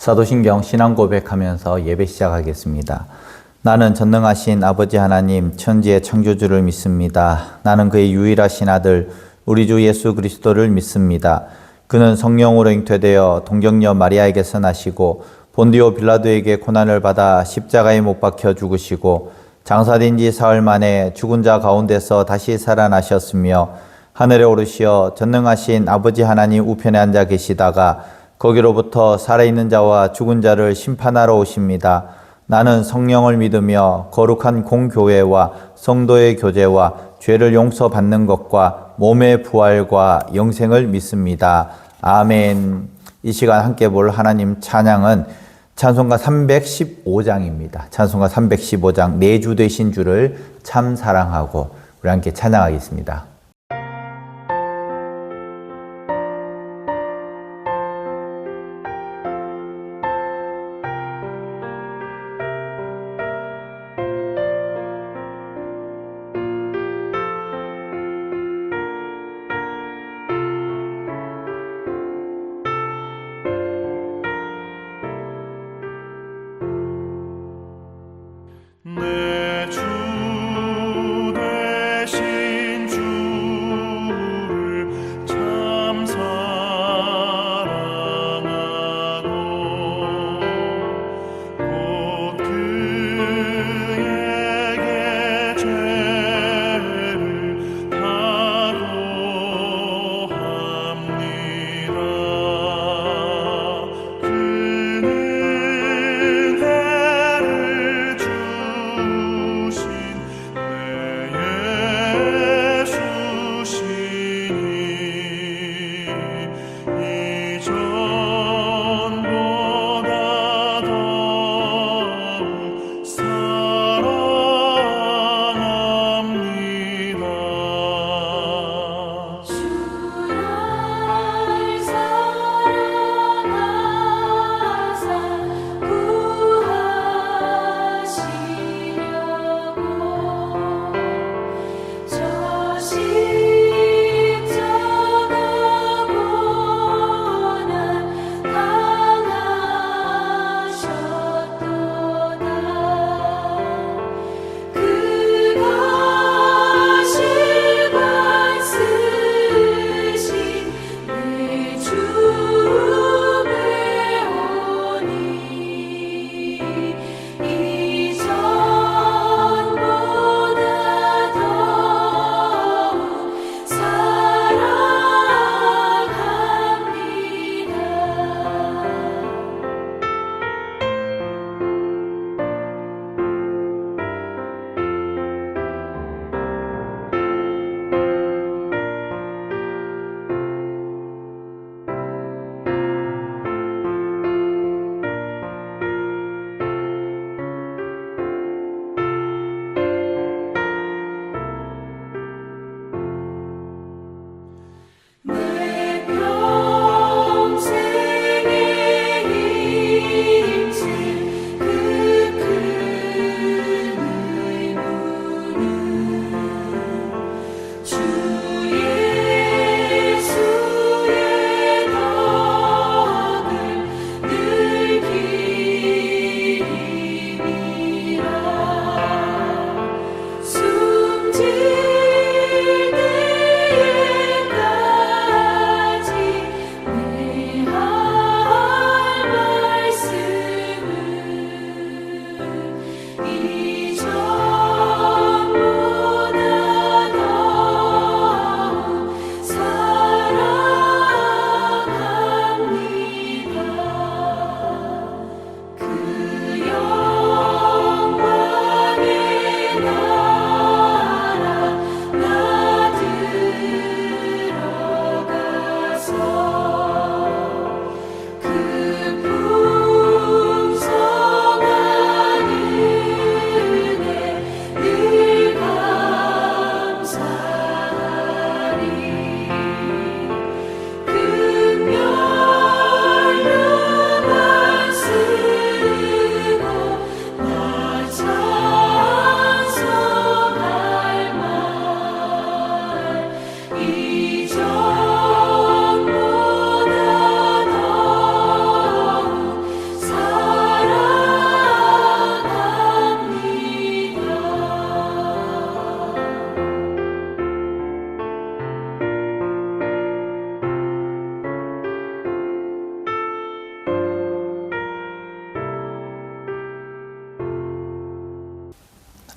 사도신경 신앙 고백하면서 예배 시작하겠습니다. 나는 전능하신 아버지 하나님 천지의 창조주를 믿습니다. 나는 그의 유일하신 아들 우리 주 예수 그리스도를 믿습니다. 그는 성령으로 잉태되어 동정녀 마리아에게서 나시고 본디오 빌라도에게 고난을 받아 십자가에 못 박혀 죽으시고 장사된 지 사흘 만에 죽은 자 가운데서 다시 살아나셨으며 하늘에 오르시어 전능하신 아버지 하나님 우편에 앉아 계시다가 거기로부터 살아있는 자와 죽은 자를 심판하러 오십니다. 나는 성령을 믿으며 거룩한 공교회와 성도의 교제와 죄를 용서받는 것과 몸의 부활과 영생을 믿습니다. 아멘. 이 시간 함께 볼 하나님 찬양은 찬송가 315장입니다. 찬송가 315장 내 주 되신 주를 참 사랑하고 우리 함께 찬양하겠습니다. 내 주 되신 주를 참 사랑하고 곧 그에게 죄를 다고합니다. 그는 해를 주시고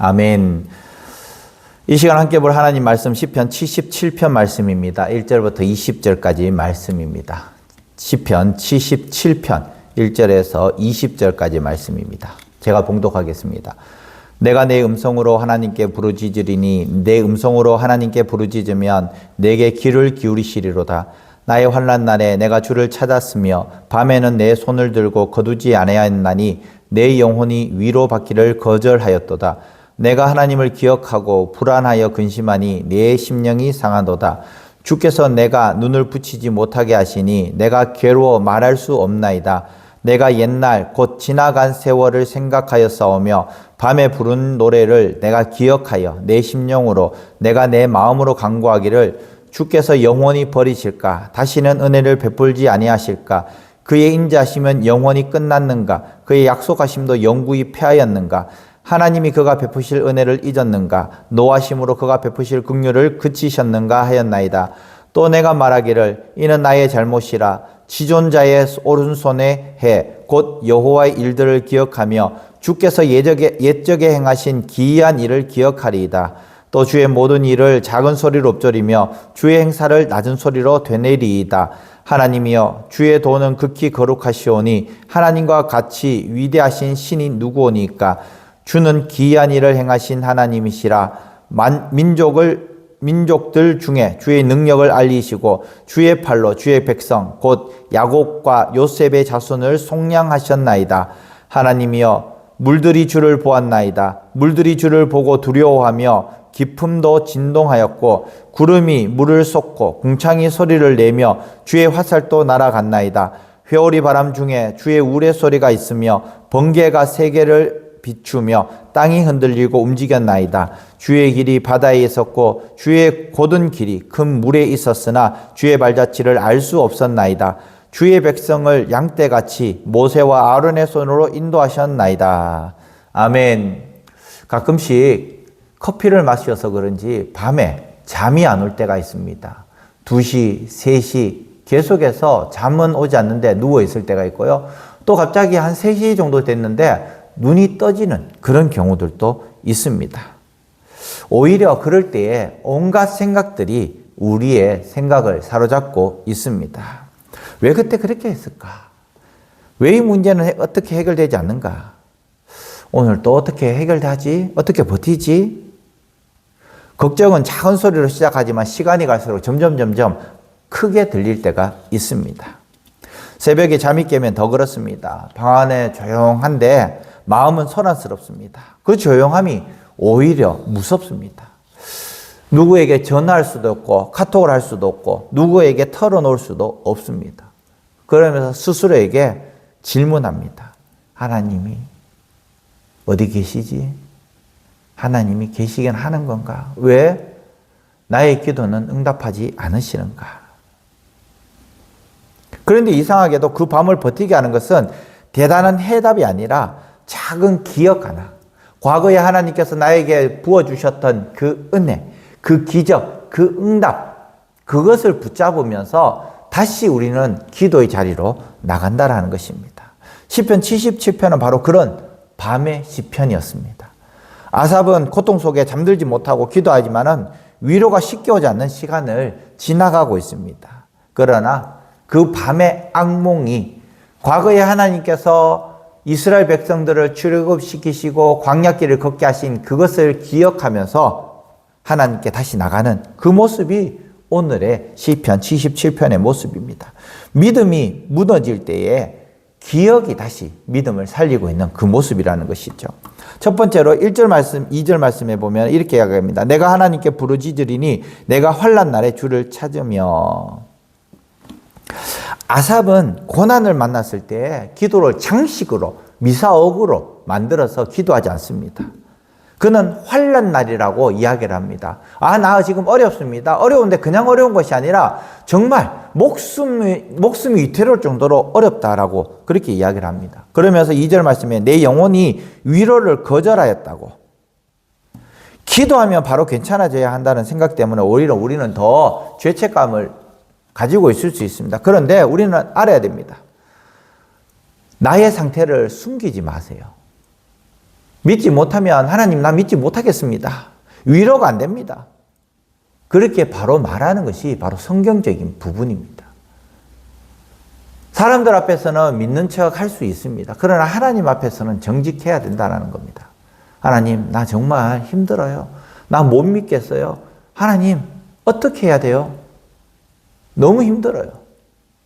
아멘. 이 시간 함께 볼 하나님 말씀 시편 77편 말씀입니다. 1절부터 20절까지 말씀입니다. 시편 77편 1절에서 20절까지 말씀입니다. 제가 봉독하겠습니다. 내가 내 음성으로 하나님께 부르짖으리니 내 음성으로 하나님께 부르짖으면 내게 귀를 기울이시리로다. 나의 환난 날에 내가 주를 찾았으며 밤에는 내 손을 들고 거두지 아니하였나니 내 영혼이 위로받기를 거절하였도다. 내가 하나님을 기억하고 불안하여 근심하니 내 심령이 상하도다. 주께서 내가 눈을 붙이지 못하게 하시니 내가 괴로워 말할 수 없나이다. 내가 옛날 곧 지나간 세월을 생각하여 싸우며 밤에 부른 노래를 내가 기억하여 내 심령으로 내가 내 마음으로 간구하기를 주께서 영원히 버리실까? 다시는 은혜를 베풀지 아니하실까? 그의 인자하심은 영원히 끝났는가? 그의 약속하심도 영구히 패하였는가? 하나님이 그가 베푸실 은혜를 잊었는가? 노하심으로 그가 베푸실 긍휼을 그치셨는가 하였나이다. 또 내가 말하기를 이는 나의 잘못이라. 지존자의 오른손에 해 곧 여호와의 일들을 기억하며 주께서 옛적에 행하신 기이한 일을 기억하리이다. 또 주의 모든 일을 작은 소리로 읊조리며 주의 행사를 낮은 소리로 되뇌리이다. 하나님이여 주의 도는 극히 거룩하시오니 하나님과 같이 위대하신 신이 누구오니까? 주는 기이한 일을 행하신 하나님이시라. 민족들 중에 주의 능력을 알리시고 주의 팔로 주의 백성 곧 야곱과 요셉의 자손을 속량하셨나이다. 하나님이여 물들이 주를 보았나이다. 물들이 주를 보고 두려워하며 깊음도 진동하였고 구름이 물을 쏟고 궁창이 소리를 내며 주의 화살도 날아갔나이다. 회오리 바람 중에 주의 우레소리가 있으며 번개가 세계를 비추며 땅이 흔들리고 움직였나이다. 주의 길이 바다에 있었고 주의 곧은 길이 큰 물에 있었으나 주의 발자취를 알 수 없었나이다. 주의 백성을 양떼같이 모세와 아론의 손으로 인도하셨나이다. 아멘. 가끔씩 커피를 마셔서 그런지 밤에 잠이 안 올 때가 있습니다. 2시, 3시 계속해서 잠은 오지 않는데 누워 있을 때가 있고요. 또 갑자기 한 3시 정도 됐는데 눈이 떠지는 그런 경우들도 있습니다. 오히려 그럴 때에 온갖 생각들이 우리의 생각을 사로잡고 있습니다. 왜 그때 그렇게 했을까? 왜 이 문제는 어떻게 해결되지 않는가? 오늘 또 어떻게 해결되지? 어떻게 버티지? 걱정은 작은 소리로 시작하지만 시간이 갈수록 점점 크게 들릴 때가 있습니다. 새벽에 잠이 깨면 더 그렇습니다. 방 안에 조용한데 마음은 소란스럽습니다. 그 조용함이 오히려 무섭습니다. 누구에게 전화할 수도 없고 카톡을 할 수도 없고 누구에게 털어놓을 수도 없습니다. 그러면서 스스로에게 질문합니다. 하나님이 어디 계시지? 하나님이 계시긴 하는 건가? 왜 나의 기도는 응답하지 않으시는가? 그런데 이상하게도 그 밤을 버티게 하는 것은 대단한 해답이 아니라 작은 기억 하나, 과거에 하나님께서 나에게 부어주셨던 그 은혜, 그 기적, 그 응답, 그것을 붙잡으면서 다시 우리는 기도의 자리로 나간다라는 것입니다. 시편 77편은 바로 그런 밤의 시편이었습니다. 아삽은 고통 속에 잠들지 못하고 기도하지만은 위로가 쉽게 오지 않는 시간을 지나가고 있습니다. 그러나 그 밤의 악몽이 과거에 하나님께서 이스라엘 백성들을 출애굽시키시고 광야길을 걷게 하신 그것을 기억하면서 하나님께 다시 나가는 그 모습이 오늘의 시편 77편의 모습입니다. 믿음이 무너질 때에 기억이 다시 믿음을 살리고 있는 그 모습이라는 것이죠. 첫 번째로 1절 말씀, 2절 말씀에 보면 이렇게 이야기합니다. 내가 하나님께 부르짖으리니 내가 환난 날에 주를 찾으며. 아삽은 고난을 만났을 때 기도를 장식으로 미사옥으로 만들어서 기도하지 않습니다. 그는 환난 날이라고 이야기를 합니다. 나 지금 어렵습니다. 어려운데 그냥 어려운 것이 아니라 정말 목숨이 위태로울 정도로 어렵다라고 그렇게 이야기를 합니다. 그러면서 2절 말씀에 내 영혼이 위로를 거절하였다고. 기도하면 바로 괜찮아져야 한다는 생각 때문에 오히려 우리는 더 죄책감을 가지고 있을 수 있습니다. 그런데 우리는 알아야 됩니다. 나의 상태를 숨기지 마세요. 믿지 못하면 하나님 나 믿지 못하겠습니다. 위로가 안 됩니다. 그렇게 바로 말하는 것이 바로 성경적인 부분입니다. 사람들 앞에서는 믿는 척 할 수 있습니다. 그러나 하나님 앞에서는 정직해야 된다는 겁니다. 하나님, 나 정말 힘들어요. 나 못 믿겠어요. 하나님, 어떻게 해야 돼요? 너무 힘들어요.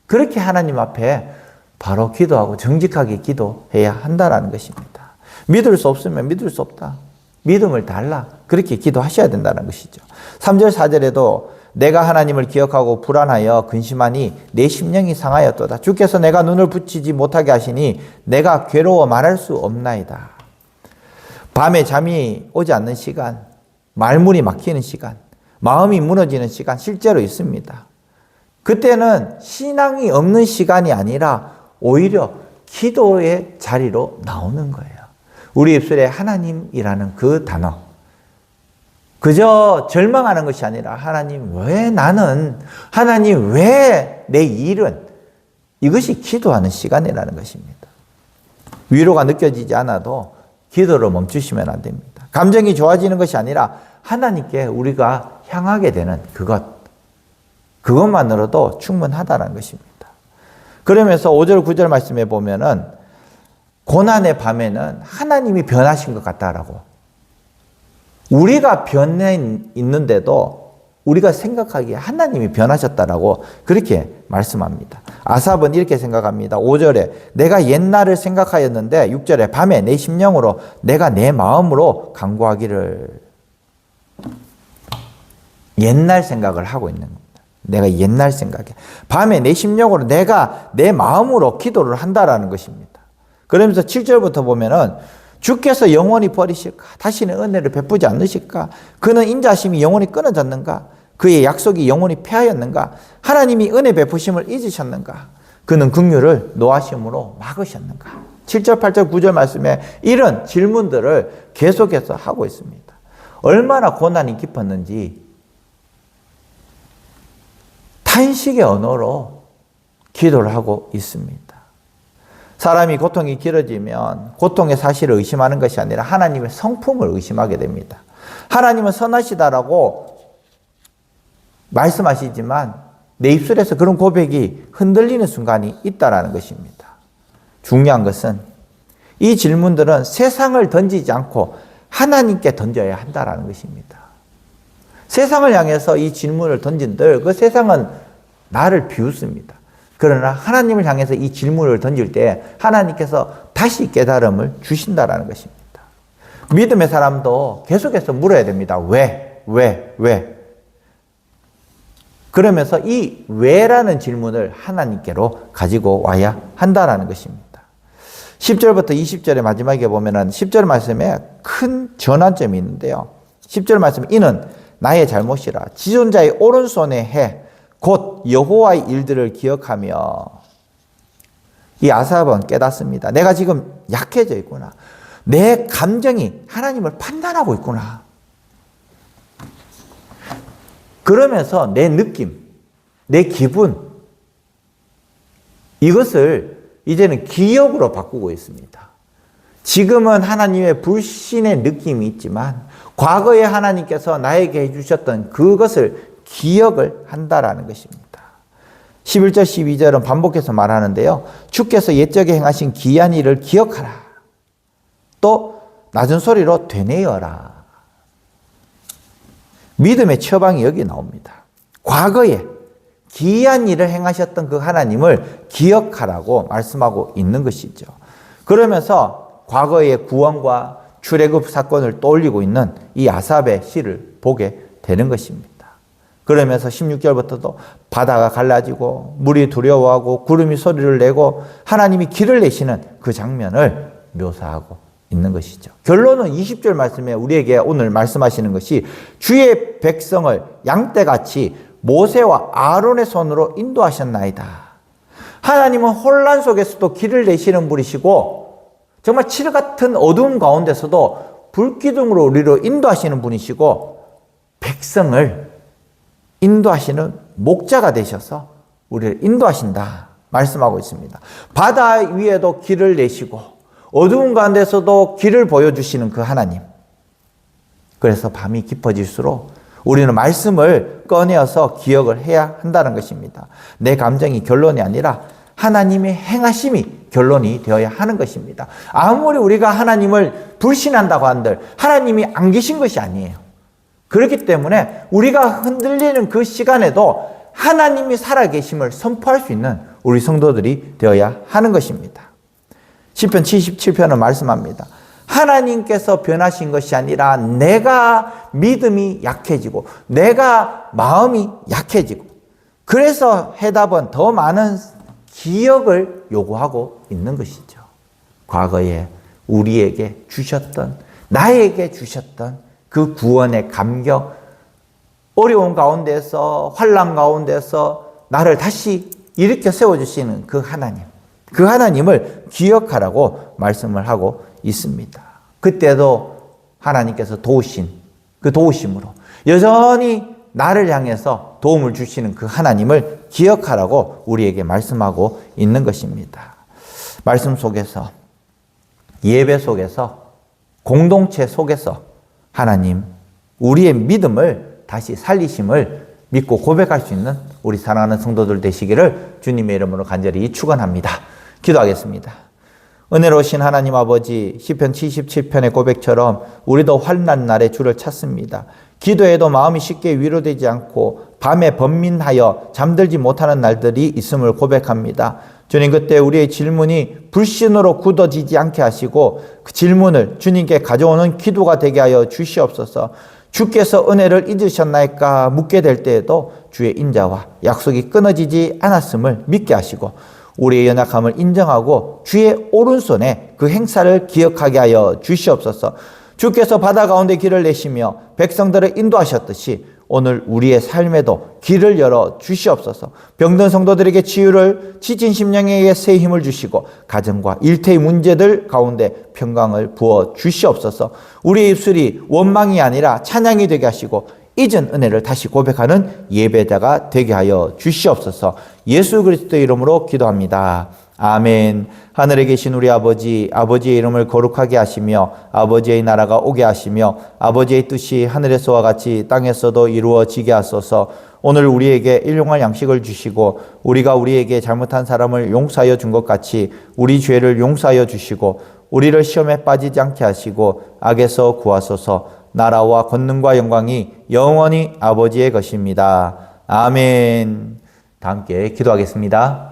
그렇게 하나님 앞에 바로 기도하고 정직하게 기도해야 한다는 것입니다. 믿을 수 없으면 믿을 수 없다. 믿음을 달라. 그렇게 기도하셔야 된다는 것이죠. 3절 4절에도 내가 하나님을 기억하고 불안하여 근심하니 내 심령이 상하였도다. 주께서 내가 눈을 붙이지 못하게 하시니 내가 괴로워 말할 수 없나이다. 밤에 잠이 오지 않는 시간, 말문이 막히는 시간, 마음이 무너지는 시간 실제로 있습니다. 그때는 신앙이 없는 시간이 아니라 오히려 기도의 자리로 나오는 거예요. 우리 입술에 하나님이라는 그 단어. 그저 절망하는 것이 아니라 하나님 왜 나는, 하나님 왜 내 일은, 이것이 기도하는 시간이라는 것입니다. 위로가 느껴지지 않아도 기도를 멈추시면 안 됩니다. 감정이 좋아지는 것이 아니라 하나님께 우리가 향하게 되는 그것만으로도 충분하다는 것입니다. 그러면서 5절 9절 말씀에 보면은 고난의 밤에는 하나님이 변하신 것 같다라고, 우리가 변해 있는데도 우리가 생각하기에 하나님이 변하셨다라고 그렇게 말씀합니다. 아삽은 이렇게 생각합니다. 5절에 내가 옛날을 생각하였는데 6절에 밤에 내 심령으로 내가 내 마음으로 간구하기를. 옛날 생각을 하고 있는 겁니다. 내가 옛날 생각에 밤에 내 심령으로 내가 내 마음으로 기도를 한다라는 것입니다. 그러면서 7절부터 보면은 주께서 영원히 버리실까? 다시는 은혜를 베푸지 않으실까? 그는 인자심이 영원히 끊어졌는가? 그의 약속이 영원히 폐하였는가? 하나님이 은혜 베푸심을 잊으셨는가? 그는 긍휼을 노하심으로 막으셨는가? 7절, 8절, 9절 말씀에 이런 질문들을 계속해서 하고 있습니다. 얼마나 고난이 깊었는지 탄식의 언어로 기도를 하고 있습니다. 사람이 고통이 길어지면 고통의 사실을 의심하는 것이 아니라 하나님의 성품을 의심하게 됩니다. 하나님은 선하시다라고 말씀하시지만 내 입술에서 그런 고백이 흔들리는 순간이 있다라는 것입니다. 중요한 것은 이 질문들은 세상을 던지지 않고 하나님께 던져야 한다라는 것입니다. 세상을 향해서 이 질문을 던진들 그 세상은 나를 비웃습니다. 그러나 하나님을 향해서 이 질문을 던질 때 하나님께서 다시 깨달음을 주신다라는 것입니다. 믿음의 사람도 계속해서 물어야 됩니다. 왜? 그러면서 이 왜라는 질문을 하나님께로 가지고 와야 한다라는 것입니다. 10절부터 20절의 마지막에 보면은 10절 말씀에 큰 전환점이 있는데요. 10절 말씀, 이는 나의 잘못이라 지존자의 오른손에 해 곧 여호와의 일들을 기억하며. 이 아삽은 깨닫습니다. 내가 지금 약해져 있구나. 내 감정이 하나님을 판단하고 있구나. 그러면서 내 느낌, 내 기분, 이것을 이제는 기억으로 바꾸고 있습니다. 지금은 하나님의 불신의 느낌이 있지만 과거에 하나님께서 나에게 해주셨던 그것을 기억을 한다라는 것입니다. 11절 12절은 반복해서 말하는데요. 주께서 옛적에 행하신 기이한 일을 기억하라. 또 낮은 소리로 되뇌어라. 믿음의 처방이 여기 나옵니다. 과거에 기이한 일을 행하셨던 그 하나님을 기억하라고 말씀하고 있는 것이죠. 그러면서 과거의 구원과 출애굽 사건을 떠올리고 있는 이 아삽의 시를 보게 되는 것입니다. 그러면서 16절부터도 바다가 갈라지고 물이 두려워하고 구름이 소리를 내고 하나님이 길을 내시는 그 장면을 묘사하고 있는 것이죠. 결론은 20절 말씀에 우리에게 오늘 말씀하시는 것이 주의 백성을 양떼같이 모세와 아론의 손으로 인도하셨나이다. 하나님은 혼란 속에서도 길을 내시는 분이시고 정말 칠 같은 어두움 가운데서도 불기둥으로 우리를 인도하시는 분이시고 백성을 인도하시는 목자가 되셔서 우리를 인도하신다 말씀하고 있습니다. 바다 위에도 길을 내시고 어두운 가운데서도 길을 보여주시는 그 하나님. 그래서 밤이 깊어질수록 우리는 말씀을 꺼내어서 기억을 해야 한다는 것입니다. 내 감정이 결론이 아니라 하나님의 행하심이 결론이 되어야 하는 것입니다. 아무리 우리가 하나님을 불신한다고 한들 하나님이 안 계신 것이 아니에요. 그렇기 때문에 우리가 흔들리는 그 시간에도 하나님이 살아계심을 선포할 수 있는 우리 성도들이 되어야 하는 것입니다. 시편 77편은 말씀합니다. 하나님께서 변하신 것이 아니라 내가 믿음이 약해지고 내가 마음이 약해지고, 그래서 해답은 더 많은 기억을 요구하고 있는 것이죠. 과거에 우리에게 주셨던, 나에게 주셨던 그 구원의 감격, 어려운 가운데서, 환난 가운데서 나를 다시 일으켜 세워주시는 그 하나님, 그 하나님을 기억하라고 말씀을 하고 있습니다. 그때도 하나님께서 도우신 그 도우심으로 여전히 나를 향해서 도움을 주시는 그 하나님을 기억하라고 우리에게 말씀하고 있는 것입니다. 말씀 속에서, 예배 속에서, 공동체 속에서 하나님, 우리의 믿음을 다시 살리심을 믿고 고백할 수 있는 우리 사랑하는 성도들 되시기를 주님의 이름으로 간절히 축원합니다. 기도하겠습니다. 은혜로우신 하나님 아버지, 시편 77편의 고백처럼 우리도 환난 날에 주를 찾습니다. 기도해도 마음이 쉽게 위로되지 않고 밤에 번민하여 잠들지 못하는 날들이 있음을 고백합니다. 주님, 그때 우리의 질문이 불신으로 굳어지지 않게 하시고 그 질문을 주님께 가져오는 기도가 되게 하여 주시옵소서. 주께서 은혜를 잊으셨나이까 묻게 될 때에도 주의 인자와 약속이 끊어지지 않았음을 믿게 하시고 우리의 연약함을 인정하고 주의 오른손에 그 행사를 기억하게 하여 주시옵소서. 주께서 바다 가운데 길을 내시며 백성들을 인도하셨듯이 오늘 우리의 삶에도 길을 열어 주시옵소서. 병든 성도들에게 치유를, 지친 심령에게 새 힘을 주시고 가정과 일터의 문제들 가운데 평강을 부어 주시옵소서. 우리의 입술이 원망이 아니라 찬양이 되게 하시고 잊은 은혜를 다시 고백하는 예배자가 되게 하여 주시옵소서. 예수 그리스도의 이름으로 기도합니다. 아멘. 하늘에 계신 우리 아버지, 아버지의 이름을 거룩하게 하시며 아버지의 나라가 오게 하시며 아버지의 뜻이 하늘에서와 같이 땅에서도 이루어지게 하소서. 오늘 우리에게 일용할 양식을 주시고 우리가 우리에게 잘못한 사람을 용서하여 준 것 같이 우리 죄를 용서하여 주시고 우리를 시험에 빠지지 않게 하시고 악에서 구하소서. 나라와 권능과 영광이 영원히 아버지의 것입니다. 아멘. 다 함께 기도하겠습니다.